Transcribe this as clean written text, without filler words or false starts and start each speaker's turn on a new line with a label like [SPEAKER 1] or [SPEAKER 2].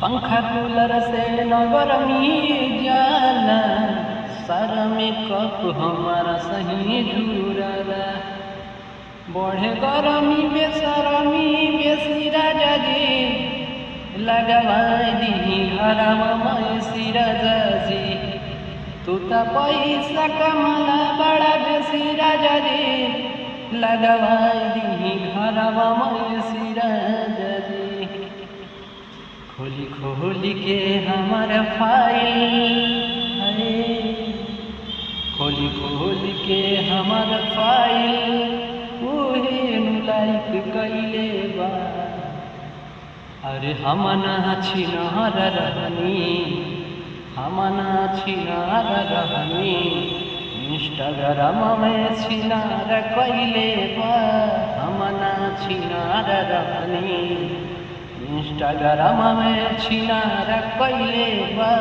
[SPEAKER 1] पंखा कूलर से न गरमी जाला, सारा मेकअप हमारा सही जुड़ला। बढ़े गरमी बेसरमी बेसी राजा जी, लगवाई दी घरवा में राजा जी। तू तो पैसा कमला बड़ा बेसी राजा जी, लगवाई दी घरवा में राजा जी। खोली खोली के हमार फाइल है, खोली खोली के हमार फाइल उहे लाइक कइले बा। अरे हमना छिनार रहनी, हमना छिनार रहनी, इंस्टाग्राम में छिनार कइले बा। हमना छिनार रहनी, इंस्टाग्राम में छिनार कइले बा।